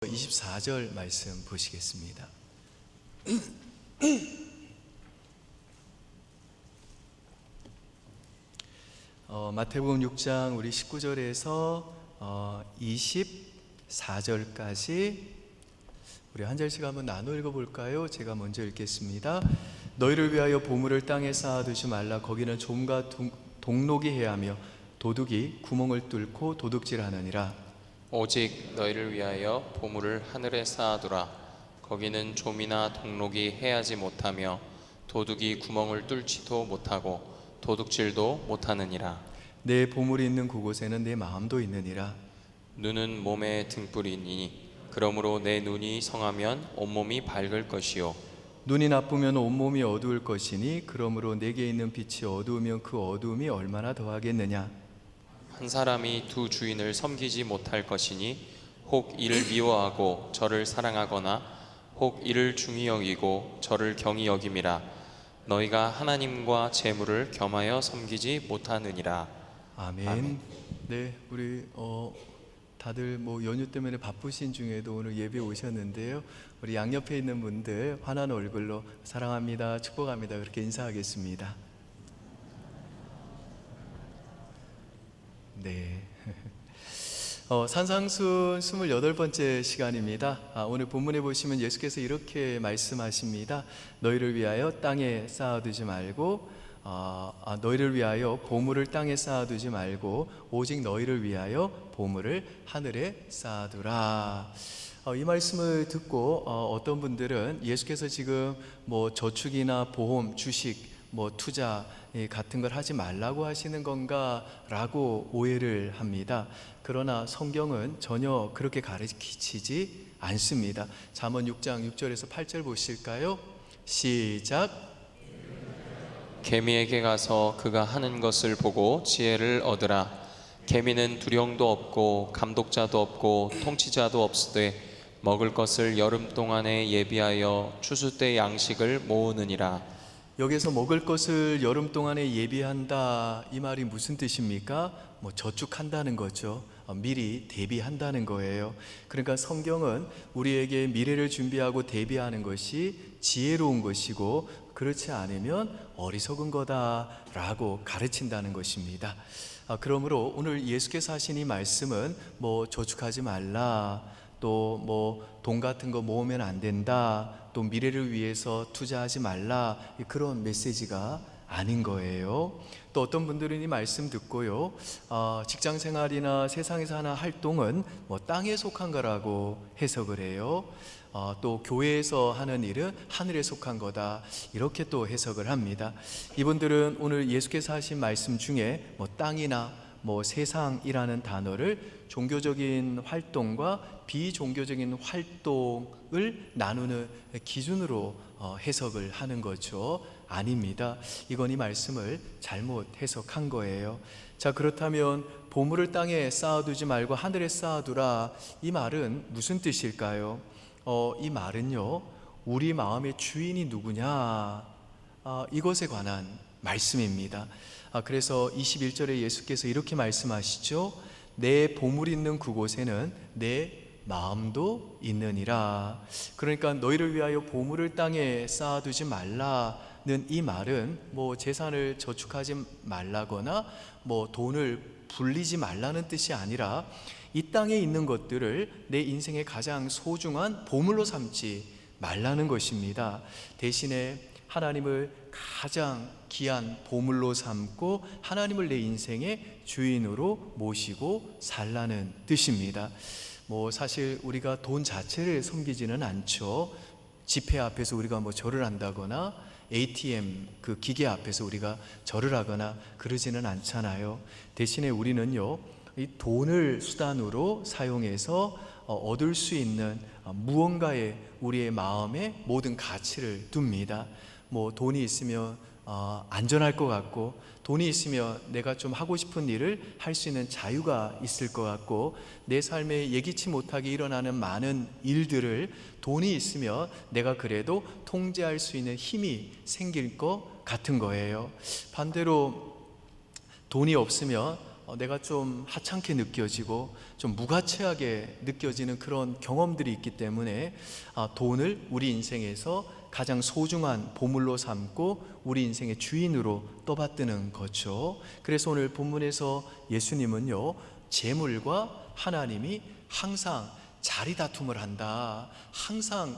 24절 말씀 보시겠습니다. 마태복음 6장 우리 19절에서 24절까지 우리 한 절씩 한번 나눠 읽어볼까요? 제가 먼저 읽겠습니다. 너희를 위하여 보물을 땅에 쌓아두지 말라. 거기는 좀과 동록이 해하며 도둑이 구멍을 뚫고 도둑질하느니라. 오직 너희를 위하여 보물을 하늘에 쌓아두라. 거기는 좀이나 동록이 해하지 못하며 도둑이 구멍을 뚫지도 못하고 도둑질도 못하느니라. 내 보물이 있는 그곳에는 내 마음도 있느니라. 눈은 몸의 등불이니 그러므로 내 눈이 성하면 온몸이 밝을 것이요 눈이 나쁘면 온몸이 어두울 것이니 그러므로 내게 있는 빛이 어두우면 그 어두움이 얼마나 더하겠느냐. 한 사람이 두 주인을 섬기지 못할 것이니 혹 이를 미워하고 저를 사랑하거나 혹 이를 중히 여기고 저를 경히 여김이라. 너희가 하나님과 재물을 겸하여 섬기지 못하느니라. 아멘. 네, 우리 다들 연휴 때문에 바쁘신 중에도 오늘 예배 오셨는데요. 우리 양옆에 있는 분들 환한 얼굴로 사랑합니다, 축복합니다 그렇게 인사하겠습니다. 네. 산상순 28번째 시간입니다. 오늘 본문에 보시면 예수께서 이렇게 말씀하십니다. 너희를 위하여 땅에 쌓아두지 말고 너희를 위하여 보물을 땅에 쌓아두지 말고 오직 너희를 위하여 보물을 하늘에 쌓아두라. 이 말씀을 듣고 어떤 분들은 예수께서 지금 저축이나 보험, 주식, 투자 같은 걸 하지 말라고 하시는 건가 라고 오해를 합니다. 그러나 성경은 전혀 그렇게 가르치지 않습니다. 잠언 6장 6절에서 8절 보실까요? 시작. 개미에게 가서 그가 하는 것을 보고 지혜를 얻으라. 개미는 두령도 없고 감독자도 없고 통치자도 없으되 먹을 것을 여름 동안에 예비하여 추수 때 양식을 모으느니라. 여기서 먹을 것을 여름 동안에 예비한다, 이 말이 무슨 뜻입니까? 저축한다는 거죠. 미리 대비한다는 거예요. 그러니까 성경은 우리에게 미래를 준비하고 대비하는 것이 지혜로운 것이고 그렇지 않으면 어리석은 거다라고 가르친다는 것입니다. 그러므로 오늘 예수께서 하신 이 말씀은 저축하지 말라, 또 돈 같은 거 모으면 안 된다, 또 미래를 위해서 투자하지 말라, 그런 메시지가 아닌 거예요. 또 어떤 분들은 이 말씀 듣고요, 직장 생활이나 세상에서 하는 활동은 땅에 속한 거라고 해석을 해요. 또 교회에서 하는 일은 하늘에 속한 거다, 이렇게 또 해석을 합니다. 이분들은 오늘 예수께서 하신 말씀 중에 땅이나 세상이라는 단어를 종교적인 활동과 비종교적인 활동을 나누는 기준으로 해석을 하는 거죠. 아닙니다. 이건 이 말씀을 잘못 해석한 거예요. 자, 그렇다면 보물을 땅에 쌓아두지 말고 하늘에 쌓아두라, 이 말은 무슨 뜻일까요? 이 말은요, 우리 마음의 주인이 누구냐, 이것에 관한 말씀입니다. 그래서 21절에 예수께서 이렇게 말씀하시죠. 내 보물이 있는 그곳에는 내 마음도 있느니라. 그러니까 너희를 위하여 보물을 땅에 쌓아두지 말라는 이 말은 재산을 저축하지 말라거나 돈을 불리지 말라는 뜻이 아니라 이 땅에 있는 것들을 내 인생의 가장 소중한 보물로 삼지 말라는 것입니다. 대신에 하나님을 가장 귀한 보물로 삼고 하나님을 내 인생의 주인으로 모시고 살라는 뜻입니다. 사실 우리가 돈 자체를 섬기지는 않죠. 지폐 앞에서 우리가 절을 한다거나 ATM 그 기계 앞에서 우리가 절을 하거나 그러지는 않잖아요. 대신에 우리는요, 이 돈을 수단으로 사용해서 얻을 수 있는 무언가에 우리의 마음에 모든 가치를 둡니다. 돈이 있으면 안전할 것 같고, 돈이 있으면 내가 좀 하고 싶은 일을 할 수 있는 자유가 있을 것 같고, 내 삶에 예기치 못하게 일어나는 많은 일들을 돈이 있으면 내가 그래도 통제할 수 있는 힘이 생길 것 같은 거예요. 반대로 돈이 없으면 내가 좀 하찮게 느껴지고 좀 무가치하게 느껴지는 그런 경험들이 있기 때문에 돈을 우리 인생에서 가장 소중한 보물로 삼고 우리 인생의 주인으로 떠받드는 거죠. 그래서 오늘 본문에서 예수님은요, 재물과 하나님이 항상 자리 다툼을 한다. 항상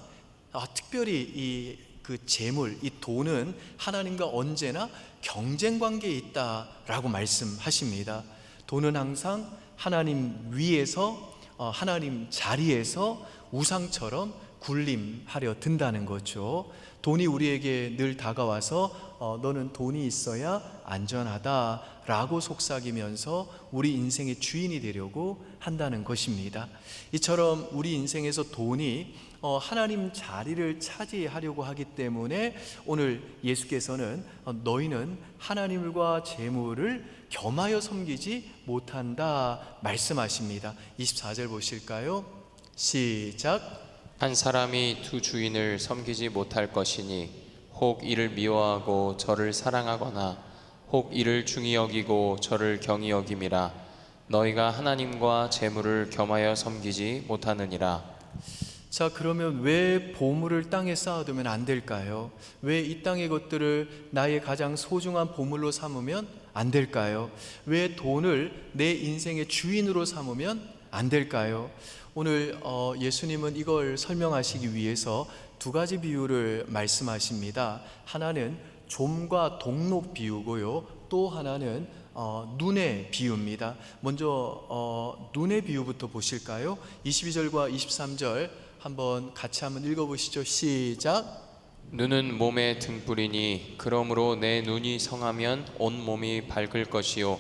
특별히 그 재물, 이 돈은 하나님과 언제나 경쟁 관계에 있다라고 말씀하십니다. 돈은 항상 하나님 위에서 하나님 자리에서 우상처럼 군림하려 든다는 거죠. 돈이 우리에게 늘 다가와서 너는 돈이 있어야 안전하다라고 속삭이면서 우리 인생의 주인이 되려고 한다는 것입니다. 이처럼 우리 인생에서 돈이 하나님 자리를 차지하려고 하기 때문에 오늘 예수께서는 너희는 하나님과 재물을 겸하여 섬기지 못한다 말씀하십니다. 24절 보실까요? 시작. 한 사람이 두 주인을 섬기지 못할 것이니 혹 이를 미워하고 저를 사랑하거나 혹 이를 중히 여기고 저를 경히 여김이라. 너희가 하나님과 재물을 겸하여 섬기지 못하느니라. 자, 그러면 왜 보물을 땅에 쌓아두면 안 될까요? 왜 이 땅의 것들을 나의 가장 소중한 보물로 삼으면 안 될까요? 왜 돈을 내 인생의 주인으로 삼으면 안 될까요? 오늘 예수님은 이걸 설명하시기 위해서 두 가지 비유를 말씀하십니다. 하나는 좀과 동록 비유고요, 또 하나는 눈의 비유입니다. 먼저 눈의 비유부터 보실까요? 22절과 23절 한번 같이 한번 읽어보시죠. 시작. 눈은 몸의 등불이니 그러므로 내 눈이 성하면 온 몸이 밝을 것이요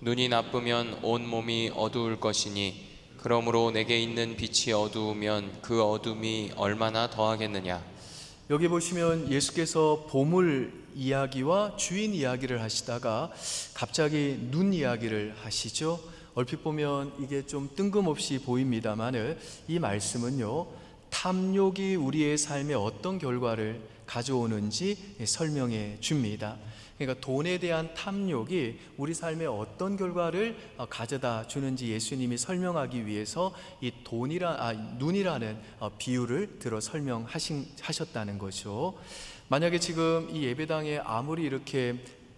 눈이 나쁘면 온 몸이 어두울 것이니 그러므로 내게 있는 빛이 어두우면 그 어둠이 얼마나 더하겠느냐. 여기 보시면 예수께서 보물 이야기와 주인 이야기를 하시다가 갑자기 눈 이야기를 하시죠. 얼핏 보면 이게 좀 뜬금없이 보입니다만 이 말씀은요, 탐욕이 우리의 삶에 어떤 결과를 가져오는지 설명해 줍니다. 그러니까 돈에 대한 탐욕이 우리 삶에 어떤 결과를 가져다 주는지 예수님이 설명하기 위해서 이 눈이라는 비유를 들어 설명하셨다는 거죠. 만약에 지금 이 예배당에 아무리 이렇게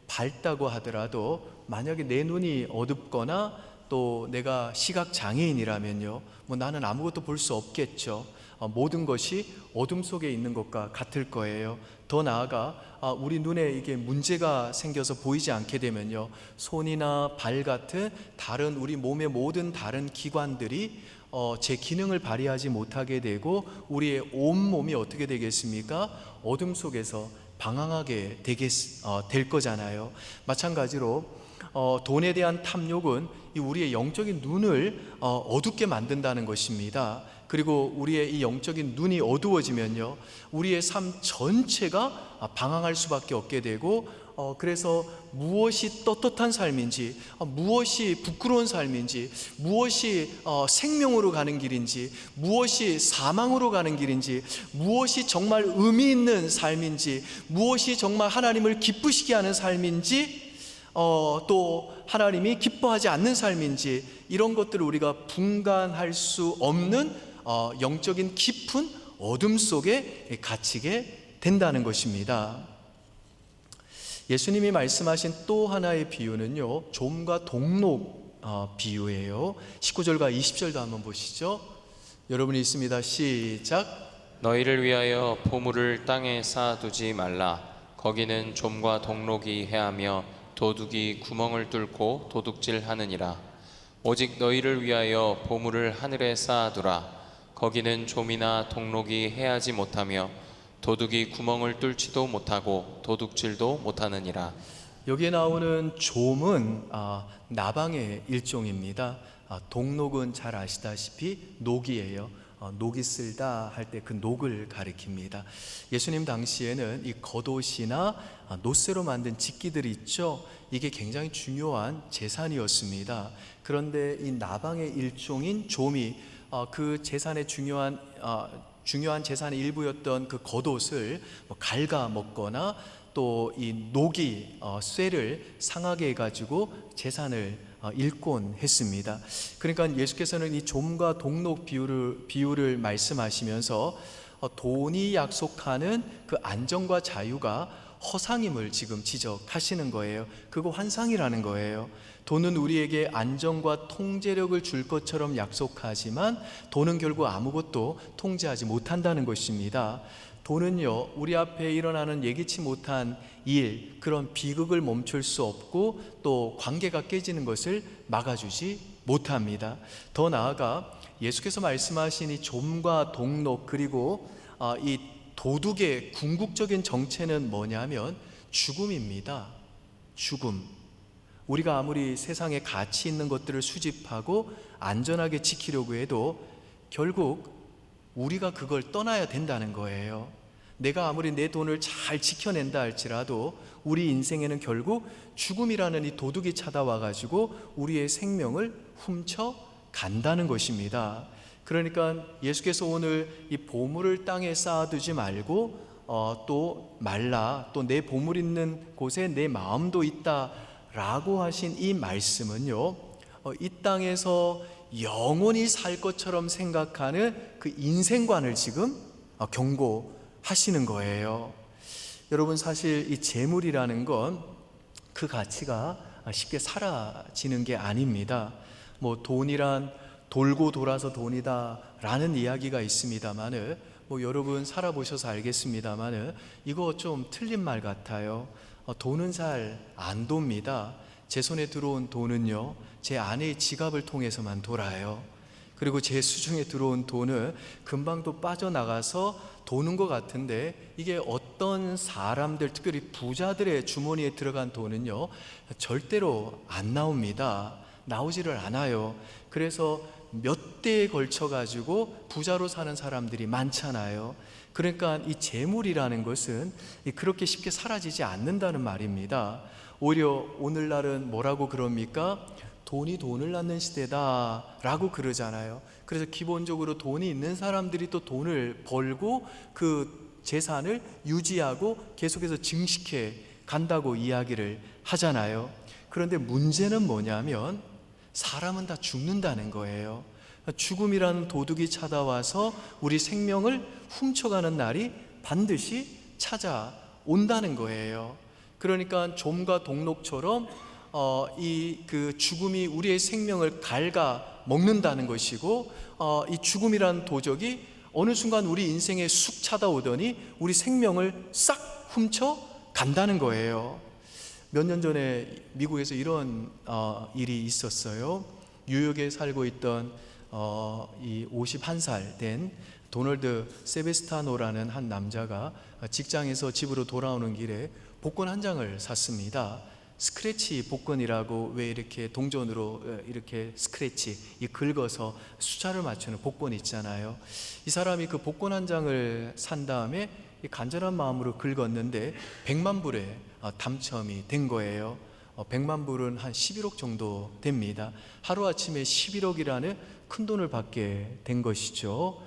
밝다고 하더라도 만약에 내 눈이 어둡거나 또 내가 시각 장애인이라면요, 나는 아무것도 볼 수 없겠죠. 모든 것이 어둠 속에 있는 것과 같을 거예요. 더 나아가 우리 눈에 이게 문제가 생겨서 보이지 않게 되면요, 손이나 발 같은 다른 우리 몸의 모든 다른 기관들이 제 기능을 발휘하지 못하게 되고 우리의 온몸이 어떻게 되겠습니까? 어둠 속에서 방황하게 될 거잖아요. 마찬가지로 돈에 대한 탐욕은 우리의 영적인 눈을 어둡게 만든다는 것입니다. 그리고 우리의 이 영적인 눈이 어두워지면요, 우리의 삶 전체가 방황할 수밖에 없게 되고 그래서 무엇이 떳떳한 삶인지, 무엇이 부끄러운 삶인지, 무엇이 생명으로 가는 길인지, 무엇이 사망으로 가는 길인지, 무엇이 정말 의미 있는 삶인지, 무엇이 정말 하나님을 기쁘시게 하는 삶인지, 또 하나님이 기뻐하지 않는 삶인지, 이런 것들을 우리가 분간할 수 없는 영적인 깊은 어둠 속에 갇히게 된다는 것입니다. 예수님이 말씀하신 또 하나의 비유는요, 좀과 동록 비유예요. 19절과 20절도 한번 보시죠. 여러분이 있습니다. 시작. 너희를 위하여 보물을 땅에 쌓아두지 말라. 거기는 좀과 동록이 해하며 도둑이 구멍을 뚫고 도둑질하느니라. 오직 너희를 위하여 보물을 하늘에 쌓아두라. 거기는 좀이나 동록이 해하지 못하며 도둑이 구멍을 뚫지도 못하고 도둑질도 못하느니라. 여기에 나오는 좀은 나방의 일종입니다. 동록은 잘 아시다시피 녹이에요. 녹이 쓸다 할 때 그 녹을 가리킵니다. 예수님 당시에는 이 겉옷이나 노쇠로 만든 직기들이 있죠. 이게 굉장히 중요한 재산이었습니다. 그런데 이 나방의 일종인 좀이 그 재산의 중요한 재산의 일부였던 그 겉옷을 갉아 먹거나 또 이 녹이 쇠를 상하게 해가지고 재산을 읽곤 했습니다. 그러니까 예수께서는 이 좀과 동록 비유를 말씀하시면서 돈이 약속하는 그 안정과 자유가 허상임을 지금 지적하시는 거예요. 그거 환상이라는 거예요. 돈은 우리에게 안정과 통제력을 줄 것처럼 약속하지만 돈은 결국 아무것도 통제하지 못한다는 것입니다. 돈은요, 우리 앞에 일어나는 예기치 못한 일, 그런 비극을 멈출 수 없고 또 관계가 깨지는 것을 막아주지 못합니다. 더 나아가 예수께서 말씀하신 이 좀과 동록, 그리고 이 도둑의 궁극적인 정체는 뭐냐면 죽음입니다. 죽음. 우리가 아무리 세상에 가치 있는 것들을 수집하고 안전하게 지키려고 해도 결국 우리가 그걸 떠나야 된다는 거예요. 내가 아무리 내 돈을 잘 지켜낸다 할지라도 우리 인생에는 결국 죽음이라는 이 도둑이 찾아와 가지고 우리의 생명을 훔쳐 간다는 것입니다. 그러니까 예수께서 오늘 이 보물을 땅에 쌓아두지 말고 또 말라, 또 내 보물 있는 곳에 내 마음도 있다 라고 하신 이 말씀은요, 이 땅에서 영원히 살 것처럼 생각하는 그 인생관을 지금 경고하시는 거예요. 여러분, 사실 이 재물이라는 건 그 가치가 쉽게 사라지는 게 아닙니다. 뭐 돈이란 돌고 돌아서 돈이다 라는 이야기가 있습니다만은, 뭐 여러분 살아보셔서 알겠습니다만은 이거 좀 틀린 말 같아요. 돈은 잘 안 돕니다. 제 손에 들어온 돈은요, 제 아내의 지갑을 통해서만 돌아요. 그리고 제 수중에 들어온 돈은 금방 또 빠져나가서 도는 것 같은데, 이게 어떤 사람들, 특별히 부자들의 주머니에 들어간 돈은요, 절대로 안 나옵니다. 나오지를 않아요. 그래서 몇 대에 걸쳐 가지고 부자로 사는 사람들이 많잖아요. 그러니까 이 재물이라는 것은 그렇게 쉽게 사라지지 않는다는 말입니다. 오히려 오늘날은 뭐라고 그럽니까? 돈이 돈을 낳는 시대다 라고 그러잖아요. 그래서 기본적으로 돈이 있는 사람들이 또 돈을 벌고 그 재산을 유지하고 계속해서 증식해 간다고 이야기를 하잖아요. 그런데 문제는 뭐냐면 사람은 다 죽는다는 거예요. 죽음이라는 도둑이 찾아와서 우리 생명을 훔쳐가는 날이 반드시 찾아온다는 거예요. 그러니까 좀과 동록처럼 이 그 죽음이 우리의 생명을 갉아 먹는다는 것이고, 이 죽음이라는 도적이 어느 순간 우리 인생에 쑥 찾아오더니 우리 생명을 싹 훔쳐 간다는 거예요. 몇 년 전에 미국에서 이런 일이 있었어요. 뉴욕에 살고 있던 이 51살 된 도널드 세베스타노라는 한 남자가 직장에서 집으로 돌아오는 길에 복권 한 장을 샀습니다. 스크래치 복권이라고, 왜 이렇게 동전으로 이렇게 스크래치 긁어서 숫자를 맞추는 복권 있잖아요. 이 사람이 그 복권 한 장을 산 다음에 간절한 마음으로 긁었는데 100만 불에 당첨이 된 거예요. 100만 불은 한 11억 정도 됩니다. 하루아침에 11억이라는 큰 돈을 받게 된 것이죠.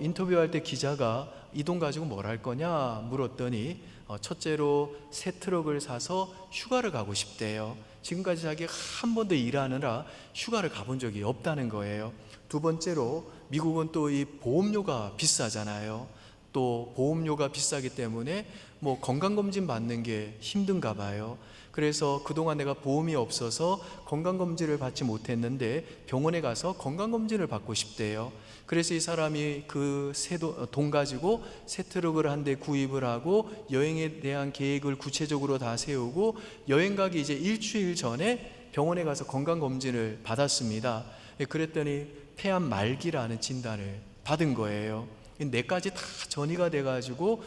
인터뷰할 때 기자가 이 돈 가지고 뭘 할 거냐 물었더니 첫째로 새 트럭을 사서 휴가를 가고 싶대요. 지금까지 자기가 한 번도 일하느라 휴가를 가본 적이 없다는 거예요. 두 번째로 미국은 또 이 보험료가 비싸잖아요. 또 보험료가 비싸기 때문에 뭐 건강검진 받는 게 힘든가 봐요. 그래서 그동안 내가 보험이 없어서 건강검진을 받지 못했는데 병원에 가서 건강검진을 받고 싶대요. 그래서 이 사람이 그 돈 가지고 새 트럭을 한 대 구입을 하고 여행에 대한 계획을 구체적으로 다 세우고 여행 가기 이제 일주일 전에 병원에 가서 건강검진을 받았습니다. 그랬더니 폐암 말기라는 진단을 받은 거예요. 뇌까지 다 전이가 돼가지고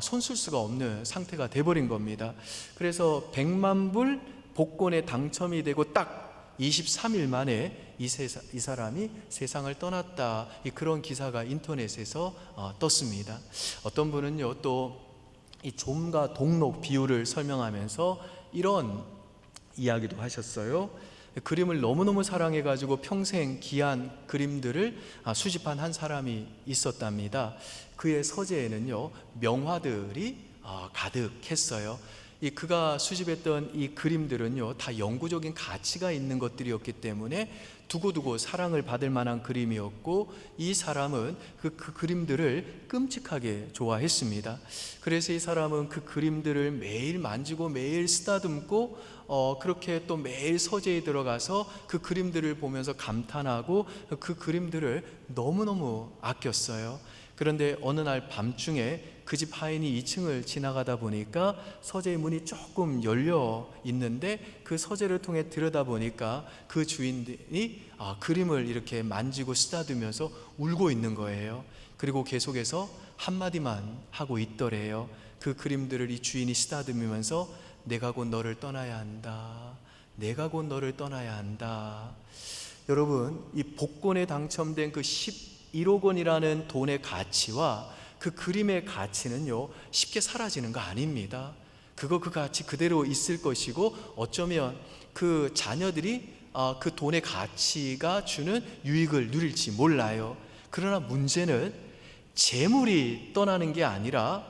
손 쓸 수가 없는 상태가 돼버린 겁니다. 그래서 100만 불 복권에 당첨이 되고 딱 23일 만에 이 사람이 세상을 떠났다, 그런 기사가 인터넷에서 떴습니다. 어떤 분은요, 또 이 좀과 동록 비유를 설명하면서 이런 이야기도 하셨어요. 그림을 너무너무 사랑해가지고 평생 귀한 그림들을 수집한 한 사람이 있었답니다. 그의 서재에는요, 명화들이 가득했어요. 이 그가 수집했던 이 그림들은요, 다 영구적인 가치가 있는 것들이었기 때문에 두고두고 사랑을 받을 만한 그림이었고, 이 사람은 그 그림들을 끔찍하게 좋아했습니다. 그래서 이 사람은 그 그림들을 매일 만지고 매일 쓰다듬고 그렇게 또 매일 서재에 들어가서 그 그림들을 보면서 감탄하고 그 그림들을 너무너무 아꼈어요. 그런데 어느 날 밤중에 그 집 하인이 2층을 지나가다 보니까 서재의 문이 조금 열려 있는데, 그 서재를 통해 들여다보니까 그 주인이 그림을 이렇게 만지고 쓰다듬으면서 울고 있는 거예요. 그리고 계속해서 한마디만 하고 있더래요. 그 그림들을 이 주인이 쓰다듬으면서 내가 곧 너를 떠나야 한다. 내가 곧 너를 떠나야 한다. 여러분, 이 복권에 당첨된 그 11억 원이라는 돈의 가치와 그 그림의 가치는요, 쉽게 사라지는 거 아닙니다. 그 가치 그대로 있을 것이고, 어쩌면 그 자녀들이 그 돈의 가치가 주는 유익을 누릴지 몰라요. 그러나 문제는 재물이 떠나는 게 아니라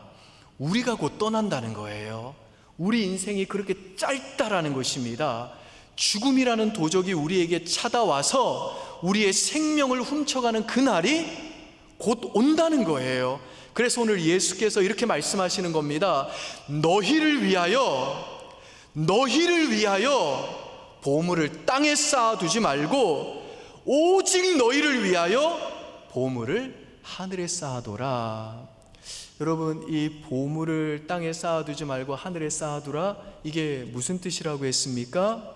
우리가 곧 떠난다는 거예요. 우리 인생이 그렇게 짧다라는 것입니다. 죽음이라는 도적이 우리에게 찾아와서 우리의 생명을 훔쳐가는 그날이 곧 온다는 거예요. 그래서 오늘 예수께서 이렇게 말씀하시는 겁니다. 너희를 위하여 보물을 땅에 쌓아두지 말고 오직 너희를 위하여 보물을 하늘에 쌓아둬라. 여러분, 이 보물을 땅에 쌓아두지 말고 하늘에 쌓아두라, 이게 무슨 뜻이라고 했습니까?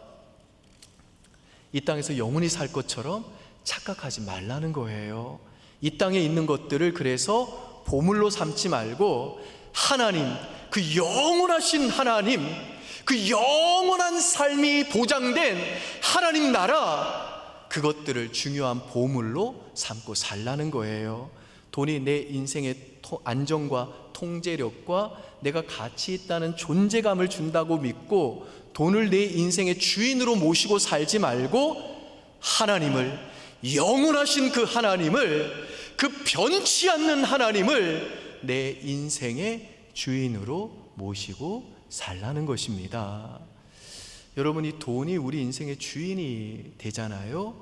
이 땅에서 영원히 살 것처럼 착각하지 말라는 거예요. 이 땅에 있는 것들을 그래서 보물로 삼지 말고 하나님, 그 영원하신 하나님, 그 영원한 삶이 보장된 하나님 나라, 그것들을 중요한 보물로 삼고 살라는 거예요. 돈이 내 인생의 안정과 통제력과 내가 가치 있다는 존재감을 준다고 믿고 돈을 내 인생의 주인으로 모시고 살지 말고 하나님을, 영원하신 그 하나님을, 그 변치 않는 하나님을 내 인생의 주인으로 모시고 살라는 것입니다. 여러분, 이 돈이 우리 인생의 주인이 되잖아요.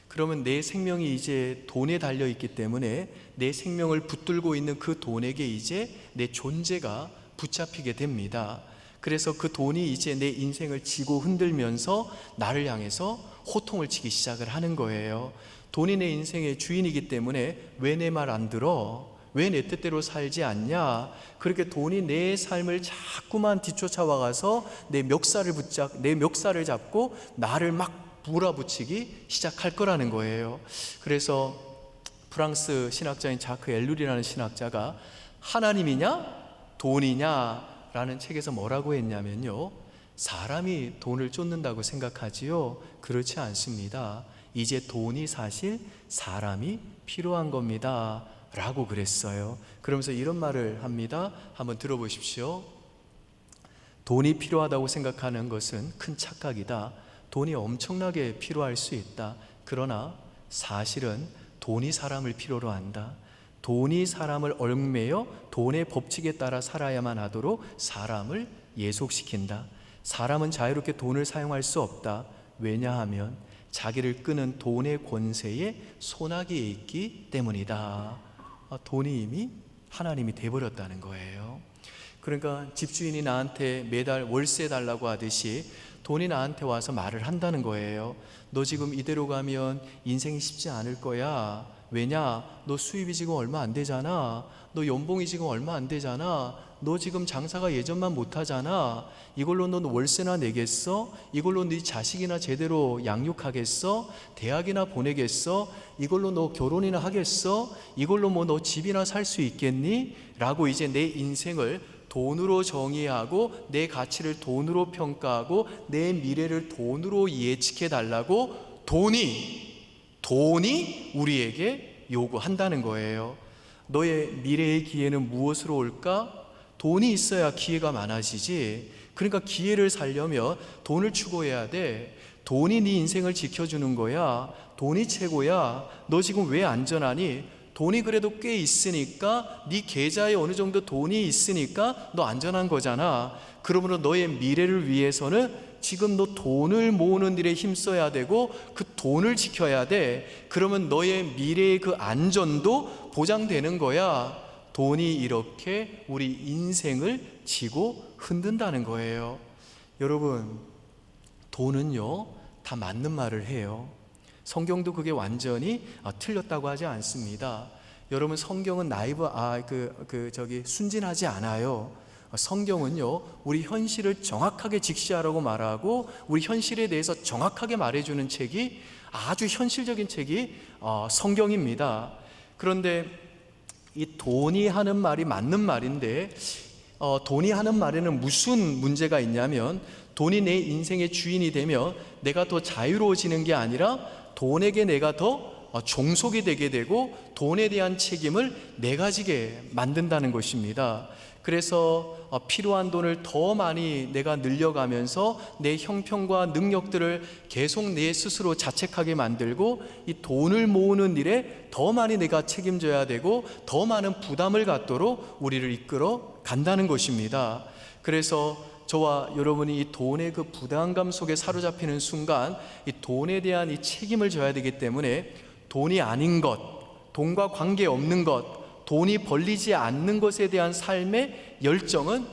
그러면 내 생명이 이제 돈에 달려있기 때문에 내 생명을 붙들고 있는 그 돈에게 이제 내 존재가 붙잡히게 됩니다. 그래서 그 돈이 이제 내 인생을 지고 흔들면서 나를 향해서 호통을 치기 시작을 하는 거예요. 돈이 내 인생의 주인이기 때문에 왜 내 말 안 들어? 왜 내 뜻대로 살지 않냐? 그렇게 돈이 내 삶을 자꾸만 뒤쫓아와가서 내 멱살을 잡고 나를 막 몰아붙이기 시작할 거라는 거예요. 그래서 프랑스 신학자인 자크 엘룰이라는 신학자가 하나님이냐 돈이냐 라는 책에서 뭐라고 했냐면요, 사람이 돈을 쫓는다고 생각하지요? 그렇지 않습니다. 이제 돈이 사실 사람이 필요한 겁니다 라고 그랬어요. 그러면서 이런 말을 합니다. 한번 들어보십시오. 돈이 필요하다고 생각하는 것은 큰 착각이다. 돈이 엄청나게 필요할 수 있다. 그러나 사실은 돈이 사람을 필요로 한다. 돈이 사람을 얽매여 돈의 법칙에 따라 살아야만 하도록 사람을 예속시킨다. 사람은 자유롭게 돈을 사용할 수 없다. 왜냐하면 자기를 끄는 돈의 권세에 소나기에 있기 때문이다. 돈이 이미 하나님이 돼버렸다는 거예요. 그러니까 집주인이 나한테 매달 월세 달라고 하듯이 돈이 나한테 와서 말을 한다는 거예요. 너 지금 이대로 가면 인생이 쉽지 않을 거야. 왜냐? 너 수입이 지금 얼마 안 되잖아. 너 연봉이 지금 얼마 안 되잖아. 너 지금 장사가 예전만 못하잖아. 이걸로 너 월세나 내겠어? 이걸로 네 자식이나 제대로 양육하겠어? 대학이나 보내겠어? 이걸로 너 결혼이나 하겠어? 이걸로 뭐 너 집이나 살 수 있겠니? 라고 이제 내 인생을 돈으로 정의하고 내 가치를 돈으로 평가하고 내 미래를 돈으로 예측해 달라고 돈이 우리에게 요구한다는 거예요. 너의 미래의 기회는 무엇으로 올까? 돈이 있어야 기회가 많아지지. 그러니까 기회를 살려면 돈을 추구해야 돼. 돈이 네 인생을 지켜주는 거야. 돈이 최고야. 너 지금 왜 안전하니? 돈이 그래도 꽤 있으니까, 네 계좌에 어느 정도 돈이 있으니까 너 안전한 거잖아. 그러므로 너의 미래를 위해서는 지금 너 돈을 모으는 일에 힘써야 되고 그 돈을 지켜야 돼. 그러면 너의 미래의 그 안전도 보장되는 거야. 돈이 이렇게 우리 인생을 지고 흔든다는 거예요. 여러분, 돈은요 다 맞는 말을 해요. 성경도 그게 완전히 틀렸다고 하지 않습니다. 여러분, 성경은 순진하지 않아요. 성경은요 우리 현실을 정확하게 직시하라고 말하고 우리 현실에 대해서 정확하게 말해주는 책이 아주 현실적인 책이 성경입니다. 그런데 이 돈이 하는 말이 맞는 말인데, 돈이 하는 말에는 무슨 문제가 있냐면, 돈이 내 인생의 주인이 되면 내가 더 자유로워지는 게 아니라 돈에게 내가 더 종속이 되게 되고 돈에 대한 책임을 내가 지게 만든다는 것입니다. 그래서 필요한 돈을 더 많이 내가 늘려가면서 내 형편과 능력들을 계속 내 스스로 자책하게 만들고 이 돈을 모으는 일에 더 많이 내가 책임져야 되고 더 많은 부담을 갖도록 우리를 이끌어 간다는 것입니다. 그래서 저와 여러분이 이 돈의 그 부담감 속에 사로잡히는 순간 이 돈에 대한 이 책임을 져야 되기 때문에 돈이 아닌 것, 돈과 관계없는 것, 돈이 벌리지 않는 것에 대한 삶의 열정은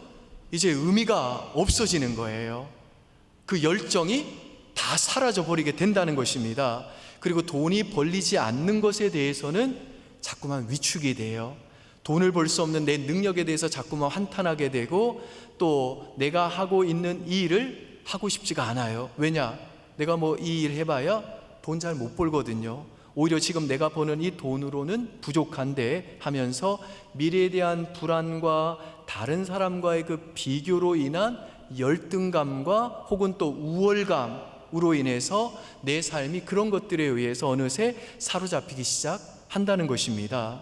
이제 의미가 없어지는 거예요. 그 열정이 다 사라져 버리게 된다는 것입니다. 그리고 돈이 벌리지 않는 것에 대해서는 자꾸만 위축이 돼요. 돈을 벌 수 없는 내 능력에 대해서 자꾸만 한탄하게 되고 또 내가 하고 있는 이 일을 하고 싶지가 않아요. 왜냐? 내가 이 일 해봐야 돈 잘 못 벌거든요. 오히려 지금 내가 버는 이 돈으로는 부족한데 하면서 미래에 대한 불안과 다른 사람과의 그 비교로 인한 열등감과 혹은 또 우월감으로 인해서 내 삶이 그런 것들에 의해서 어느새 사로잡히기 시작한다는 것입니다.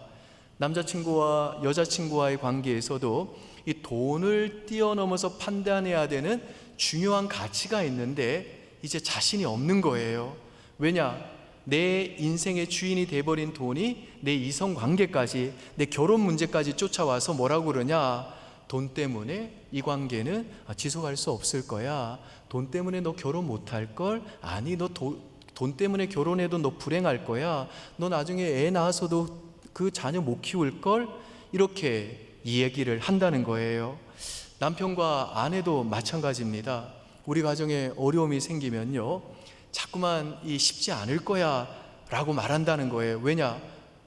남자친구와 여자친구와의 관계에서도 이 돈을 뛰어넘어서 판단해야 되는 중요한 가치가 있는데 이제 자신이 없는 거예요. 왜냐? 내 인생의 주인이 돼버린 돈이 내 이성관계까지, 내 결혼 문제까지 쫓아와서 뭐라고 그러냐? 돈 때문에 이 관계는 지속할 수 없을 거야. 돈 때문에 너 결혼 못할 걸? 아니, 너 돈 때문에 결혼해도 너 불행할 거야. 너 나중에 애 낳아서도 그 자녀 못 키울 걸? 이렇게 이 얘기를 한다는 거예요. 남편과 아내도 마찬가지입니다. 우리 가정에 어려움이 생기면요 자꾸만 이 쉽지 않을 거야 라고 말한다는 거예요. 왜냐?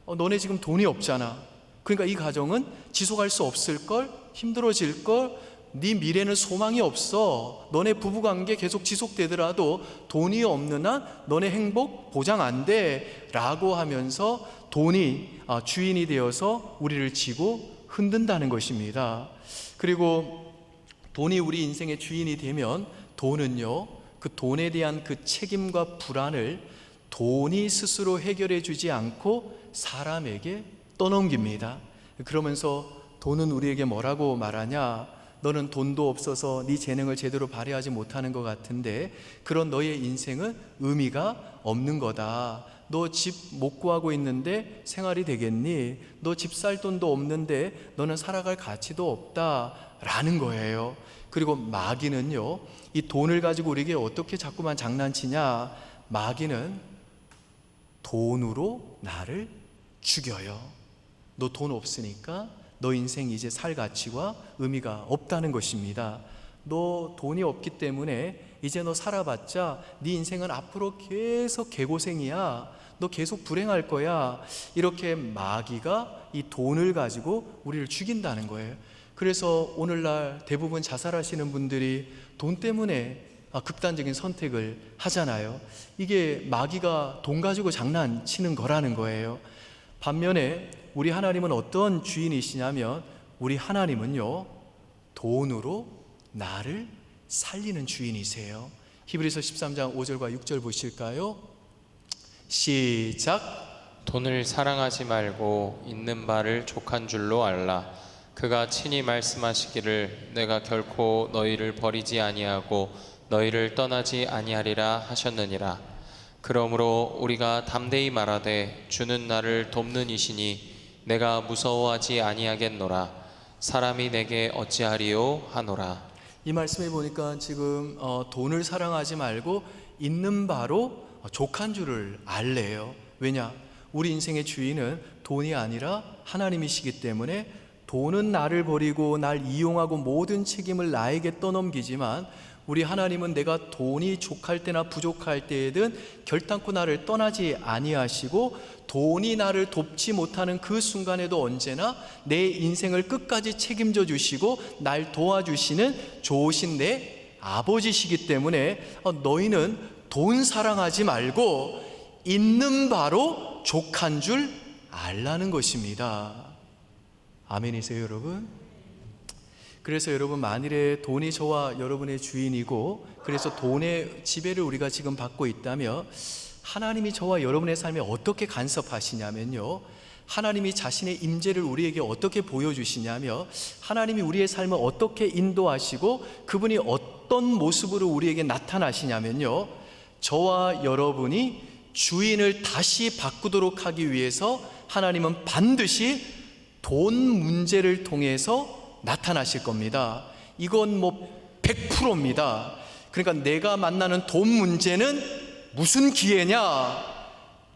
너네 지금 돈이 없잖아. 그러니까 이 가정은 지속할 수 없을 걸, 힘들어질 걸, 네 미래는 소망이 없어. 너네 부부관계 계속 지속되더라도 돈이 없는 한 너네 행복 보장 안 돼 라고 하면서 돈이 주인이 되어서 우리를 지고 흔든다는 것입니다. 그리고 돈이 우리 인생의 주인이 되면 돈은요 그 돈에 대한 그 책임과 불안을 돈이 스스로 해결해 주지 않고 사람에게 떠넘깁니다. 그러면서 돈은 우리에게 뭐라고 말하냐? 너는 돈도 없어서 네 재능을 제대로 발휘하지 못하는 것 같은데 그런 너의 인생은 의미가 없는 거다. 너 집 못 구하고 있는데 생활이 되겠니? 너 집 살 돈도 없는데 너는 살아갈 가치도 없다 라는 거예요. 그리고 마귀는요 이 돈을 가지고 우리에게 어떻게 자꾸만 장난치냐? 마귀는 돈으로 나를 죽여요. 너 돈 없으니까 너 인생 이제 살 가치와 의미가 없다는 것입니다. 너 돈이 없기 때문에 이제 너 살아봤자 네 인생은 앞으로 계속 개고생이야. 너 계속 불행할 거야. 이렇게 마귀가 이 돈을 가지고 우리를 죽인다는 거예요. 그래서 오늘날 대부분 자살하시는 분들이 돈 때문에 극단적인 선택을 하잖아요. 이게 마귀가 돈 가지고 장난치는 거라는 거예요. 반면에 우리 하나님은 어떤 주인이시냐면 우리 하나님은요 돈으로 나를 살리는 주인이세요. 히브리서 13장 5절과 6절 보실까요? 시작. 돈을 사랑하지 말고 있는 바를 족한 줄로 알라. 그가 친히 말씀하시기를 내가 결코 너희를 버리지 아니하고 너희를 떠나지 아니하리라 하셨느니라. 그러므로 우리가 담대히 말하되 주는 나를 돕는 이시니 내가 무서워하지 아니하겠노라. 사람이 내게 어찌하리요 하노라. 이 말씀에 보니까 지금 돈을 사랑하지 말고 있는 바로 족한 줄을 알래요. 왜냐? 우리 인생의 주인은 돈이 아니라 하나님이시기 때문에 돈은 나를 버리고 날 이용하고 모든 책임을 나에게 떠넘기지만 우리 하나님은 내가 돈이 족할 때나 부족할 때에든 결단코 나를 떠나지 아니하시고 돈이 나를 돕지 못하는 그 순간에도 언제나 내 인생을 끝까지 책임져 주시고 날 도와주시는 좋으신 내 아버지시기 때문에 너희는 돈 사랑하지 말고 있는 바로 족한 줄 알라는 것입니다. 아멘이세요, 여러분? 그래서 여러분, 만일에 돈이 저와 여러분의 주인이고 그래서 돈의 지배를 우리가 지금 받고 있다면 하나님이 저와 여러분의 삶에 어떻게 간섭하시냐면요, 하나님이 자신의 임재를 우리에게 어떻게 보여주시냐며 하나님이 우리의 삶을 어떻게 인도하시고 그분이 어떤 모습으로 우리에게 나타나시냐면요, 저와 여러분이 주인을 다시 바꾸도록 하기 위해서 하나님은 반드시 돈 문제를 통해서 나타나실 겁니다. 이건 100%입니다. 그러니까 내가 만나는 돈 문제는 무슨 기회냐?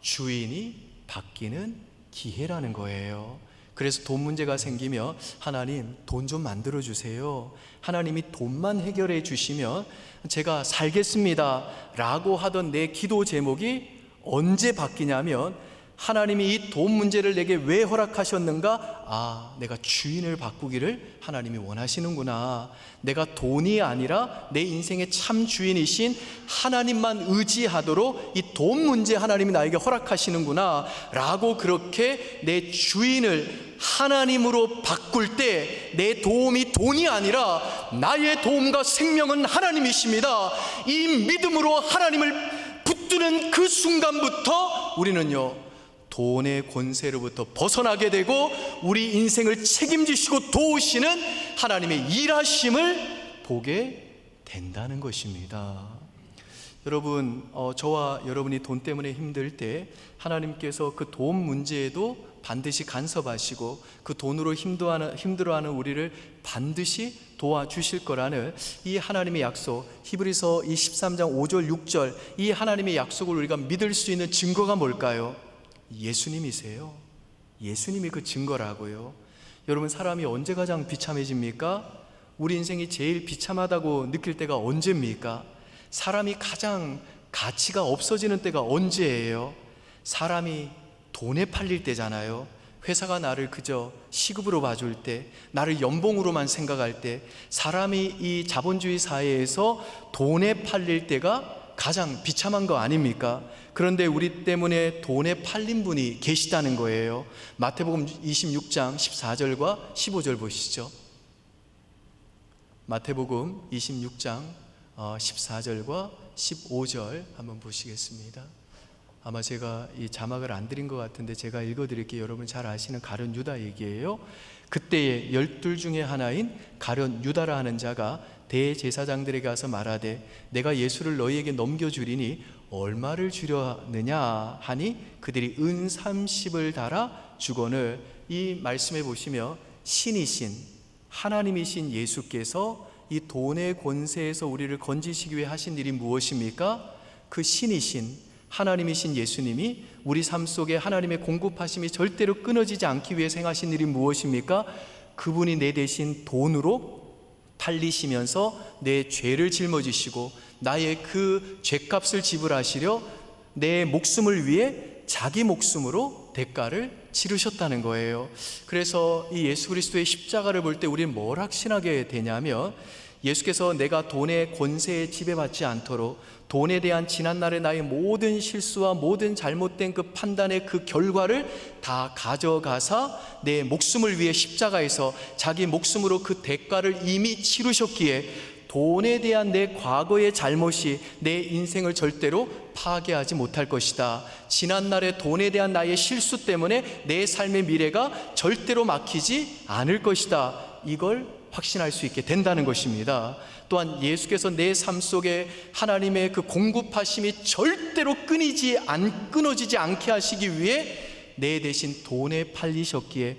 주인이 바뀌는 기회라는 거예요. 그래서 돈 문제가 생기면 하나님 돈 좀 만들어 주세요. 하나님이 돈만 해결해 주시면 제가 살겠습니다 라고 하던 내 기도 제목이 언제 바뀌냐면 하나님이 이 돈 문제를 내게 왜 허락하셨는가? 내가 주인을 바꾸기를 하나님이 원하시는구나. 내가 돈이 아니라 내 인생의 참 주인이신 하나님만 의지하도록 이 돈 문제 하나님이 나에게 허락하시는구나 라고 그렇게 내 주인을 하나님으로 바꿀 때 내 도움이 돈이 아니라 나의 도움과 생명은 하나님이십니다. 이 믿음으로 하나님을 붙드는 그 순간부터 우리는요, 돈의 권세로부터 벗어나게 되고 우리 인생을 책임지시고 도우시는 하나님의 일하심을 보게 된다는 것입니다. 여러분, 저와 여러분이 돈 때문에 힘들 때 하나님께서 그 돈 문제에도 반드시 간섭하시고 그 돈으로 힘들어하는 우리를 반드시 도와주실 거라는 이 하나님의 약속, 히브리서 이 13장 5절 6절 이 하나님의 약속을 우리가 믿을 수 있는 증거가 뭘까요? 예수님이세요. 예수님이 그 증거라고요. 여러분, 사람이 언제 가장 비참해집니까? 우리 인생이 제일 비참하다고 느낄 때가 언제입니까? 사람이 가장 가치가 없어지는 때가 언제예요? 사람이 돈에 팔릴 때잖아요. 회사가 나를 그저 시급으로 봐줄 때, 나를 연봉으로만 생각할 때, 사람이 이 자본주의 사회에서 돈에 팔릴 때가 가장 비참한 거 아닙니까? 그런데 우리 때문에 돈에 팔린 분이 계시다는 거예요. 마태복음 26장 14절과 15절 보시죠. 마태복음 26장 14절과 15절 한번 보시겠습니다. 아마 제가 이 자막을 안 드린 것 같은데 제가 읽어드릴게요. 여러분 잘 아시는 가룟 유다 얘기예요. 그때에 12 중에 하나인 가룟 유다라 하는 자가 대제사장들에게 가서 말하되 내가 예수를 너희에게 넘겨주리니 얼마를 주려느냐 하니 그들이 은 30을 달아 주거늘. 이 말씀에 보시면 신이신 하나님이신 예수께서 이 돈의 권세에서 우리를 건지시기 위해 하신 일이 무엇입니까? 그 신이신 하나님이신 예수님이 우리 삶 속에 하나님의 공급하심이 절대로 끊어지지 않기 위해 행하신 일이 무엇입니까? 그분이 내 대신 돈으로 팔리시면서 내 죄를 짊어지시고 나의 그 죄값을 지불하시려 내 목숨을 위해 자기 목숨으로 대가를 치르셨다는 거예요. 그래서 이 예수 그리스도의 십자가를 볼 때 우리는 뭘 확신하게 되냐면 예수께서 내가 돈의 권세에 지배받지 않도록 돈에 대한 지난날의 나의 모든 실수와 모든 잘못된 그 판단의 그 결과를 다 가져가사 내 목숨을 위해 십자가에서 자기 목숨으로 그 대가를 이미 치르셨기에 돈에 대한 내 과거의 잘못이 내 인생을 절대로 파괴하지 못할 것이다. 지난날의 돈에 대한 나의 실수 때문에 내 삶의 미래가 절대로 막히지 않을 것이다. 이걸 확신할 수 있게 된다는 것입니다. 또한 예수께서 내 삶 속에 하나님의 그 공급하심이 절대로 끊어지지 않게 하시기 위해 내 대신 돈에 팔리셨기에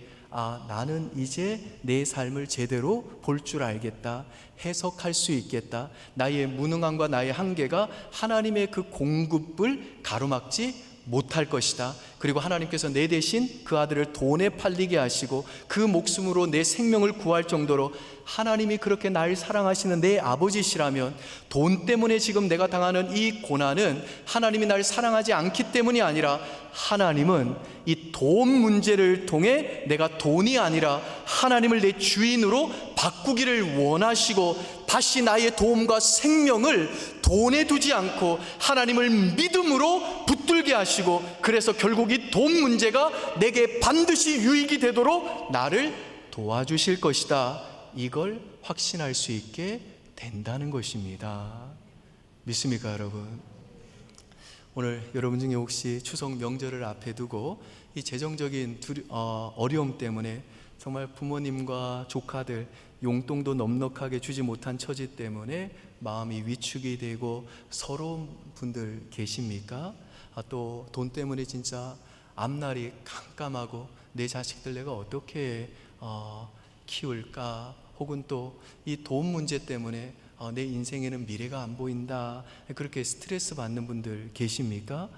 나는 이제 내 삶을 제대로 볼 줄 알겠다, 해석할 수 있겠다. 나의 무능함과 나의 한계가 하나님의 그 공급을 가로막지 못할 것이다. 그리고 하나님께서 내 대신 그 아들을 돈에 팔리게 하시고 그 목숨으로 내 생명을 구할 정도로 하나님이 그렇게 날 사랑하시는 내 아버지시라면, 돈 때문에 지금 내가 당하는 이 고난은 하나님이 날 사랑하지 않기 때문이 아니라 하나님은 이 돈 문제를 통해 내가 돈이 아니라 하나님을 내 주인으로 바꾸기를 원하시고, 다시 나의 도움과 생명을 돈에 두지 않고 하나님을 믿음으로 붙들게 하시고, 그래서 결국 이 돈 문제가 내게 반드시 유익이 되도록 나를 도와주실 것이다. 이걸 확신할 수 있게 된다는 것입니다. 믿습니까, 여러분? 오늘 여러분 중에 혹시 추석 명절을 앞에 두고 이 재정적인 어려움 때문에 정말 부모님과 조카들 용돈도 넉넉하게 주지 못한 처지 때문에 마음이 위축이 되고 서러운 분들 계십니까? 또 돈 때문에 진짜 앞날이 깜깜하고 내 자식들 내가 어떻게 키울까? 혹은 또 이 돈 문제 때문에 내 인생에는 미래가 안 보인다, 그렇게 스트레스 받는 분들 계십니까?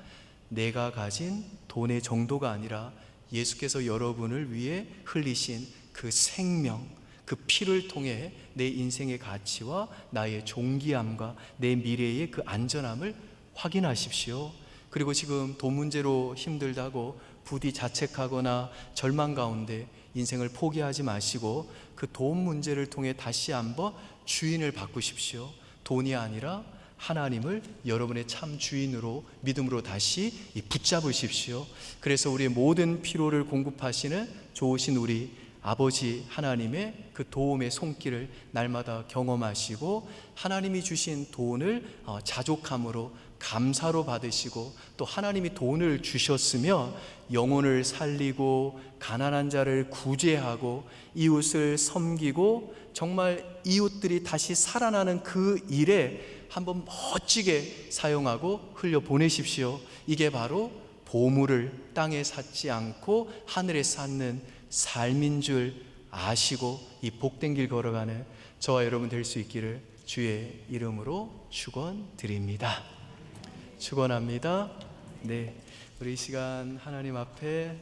내가 가진 돈의 정도가 아니라 예수께서 여러분을 위해 흘리신 그 생명, 그 피를 통해 내 인생의 가치와 나의 존귀함과 내 미래의 그 안전함을 확인하십시오. 그리고 지금 돈 문제로 힘들다고 부디 자책하거나 절망 가운데 인생을 포기하지 마시고 그 돈 문제를 통해 다시 한번 주인을 바꾸십시오. 돈이 아니라 하나님을 여러분의 참 주인으로 믿음으로 다시 붙잡으십시오. 그래서 우리의 모든 필요를 공급하시는 좋으신 우리 아버지 하나님의 그 도움의 손길을 날마다 경험하시고, 하나님이 주신 돈을 자족함으로 감사로 받으시고, 또 하나님이 돈을 주셨으며 영혼을 살리고 가난한 자를 구제하고 이웃을 섬기고 정말 이웃들이 다시 살아나는 그 일에 한번 멋지게 사용하고 흘려보내십시오. 이게 바로 보물을 땅에 쌓지 않고 하늘에 쌓는 삶인 줄 아시고 이 복된 길 걸어가는 저와 여러분 될 수 있기를 주의 이름으로 축원드립니다. 축원합니다. 네, 우리 이 시간 하나님 앞에